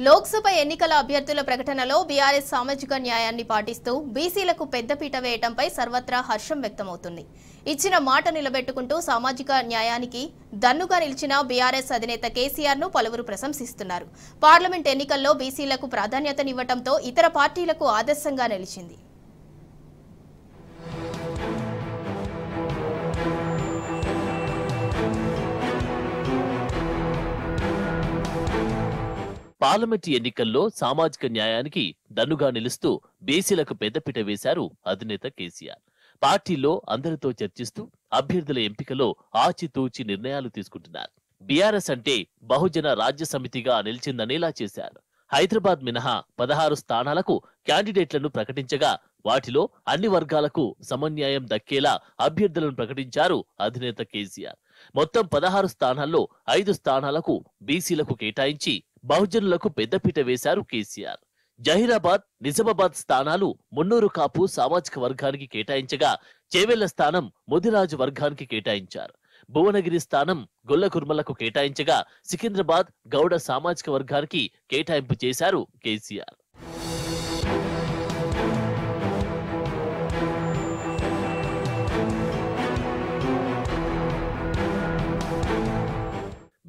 లోక్సభ ఎన్నికల అభ్యర్థుల ప్రకటనలో బీఆర్ఎస్ సామాజిక న్యాయాన్ని పాటిస్తూ బీసీలకు పెద్దపీట వేయటంపై సర్వత్రా హర్షం వ్యక్తమవుతుంది. ఇచ్చిన మాట నిలబెట్టుకుంటూ సామాజిక న్యాయానికి దన్నుగా నిలిచిన బీఆర్ఎస్ అధినేత కేసీఆర్ ను పలువురు ప్రశంసిస్తున్నారు. పార్లమెంట్ ఎన్నికల్లో బీసీలకు ప్రాధాన్యతనివ్వటంతో ఇతర పార్టీలకు ఆదర్శంగా నిలిచింది. పార్లమెంటు ఎన్నికల్లో సామాజిక న్యాయానికి దన్నుగా నిలుస్తూ బీసీలకు పెద్దపీట వేశారు అధినేత కేసీఆర్. పార్టీలో అందరితో చర్చిస్తూ అభ్యర్థుల ఎంపికలో ఆచితూచి నిర్ణయాలు తీసుకుంటున్నారు. బీఆర్ఎస్ అంటే బహుజన రాజ్య సమితిగా నిలిచిందనేలా చేశారు. హైదరాబాద్ మినహా 16 స్థానాలకు క్యాండిడేట్లను ప్రకటించగా వాటిలో అన్ని వర్గాలకు సమన్యాయం దక్కేలా అభ్యర్థులను ప్రకటించారు అధినేత కేసీఆర్. మొత్తం 16 స్థానాల్లో 5 స్థానాలకు బీసీలకు కేటాయించి బహుజనులకు పెద్దపీట వేశారు కేసీఆర్. జహీరాబాద్, నిజామాబాద్ స్థానాలు మున్నూరు కాపు సామాజిక వర్గానికి కేటాయించగా చేవెళ్ల స్థానం ముదిరాజు వర్గానికి కేటాయించారు. భువనగిరి స్థానం గొల్లకుర్మలకు కేటాయించగా సికింద్రాబాద్ గౌడ సామాజిక వర్గానికి కేటాయింపు చేశారు కేసీఆర్.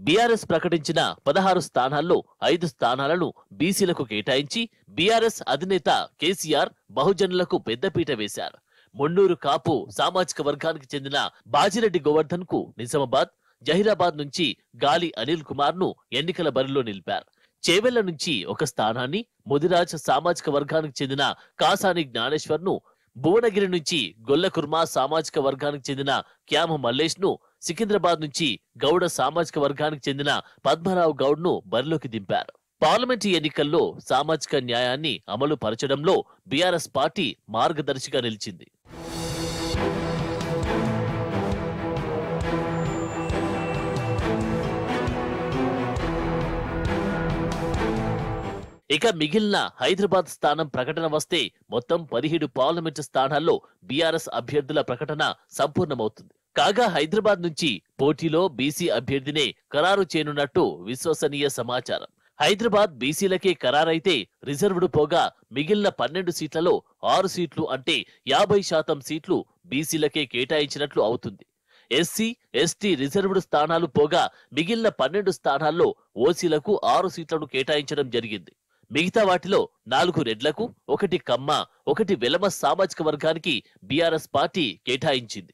బీఆర్ఎస్ ప్రకటించిన 16 స్థానాల్లో 5 స్థానాలను బీసీలకు కేటాయించి బీఆర్ఎస్ అధినేత కేసీఆర్ బహుజనులకు పెద్దపీట వేశారు. మున్నూరు కాపు సామాజిక వర్గానికి చెందిన బాజిరెడ్డి గోవర్ధన్ కు నిజామాబాద్, జహీరాబాద్ నుంచి గాలి అనిల్ కుమార్ ను ఎన్నికల బరిలో నిలిపారు. చేవెళ్ల నుంచి ఒక స్థానాన్ని ముదిరాజ్ సామాజిక వర్గానికి చెందిన కాసాని జ్ఞానేశ్వర్ ను, భువనగిరి నుంచి గొల్లకుర్మ సామాజిక వర్గానికి చెందిన క్యామ మల్లేష్ ను, సికింద్రాబాద్ నుంచి గౌడ సామాజిక వర్గానికి చెందిన పద్మరావు గౌడ్ ను బరిలోకి దింపారు. పార్లమెంటు ఎన్నికల్లో సామాజిక న్యాయాన్ని అమలు పరచడంలో బీఆర్ఎస్ పార్టీ మార్గదర్శిగా నిలిచింది. ఇక మిగిలిన హైదరాబాద్ స్థానం ప్రకటన వస్తే మొత్తం 17 పార్లమెంటు స్థానాల్లో బీఆర్ఎస్ అభ్యర్థుల ప్రకటన సంపూర్ణమవుతుంది. కాగా హైదరాబాద్ నుంచి పోటీలో బీసీ అభ్యర్థినే ఖరారు చేయనున్నట్టు విశ్వసనీయ సమాచారం. హైదరాబాద్ బీసీలకే ఖరారైతే రిజర్వ్డ్ పోగా మిగిలిన 12 సీట్లలో 6 సీట్లు అంటే 50% సీట్లు బీసీలకే కేటాయించినట్లు అవుతుంది. ఎస్సీ, ఎస్టీ రిజర్వ్డ్ స్థానాలు పోగా మిగిలిన 12 స్థానాల్లో ఓసీలకు 6 సీట్లను కేటాయించడం జరిగింది. మిగతా వాటిలో 4 రెడ్లకు, 1 కమ్మ, 1 వెలమ సామాజిక వర్గానికి బీఆర్ఎస్ పార్టీ కేటాయించింది.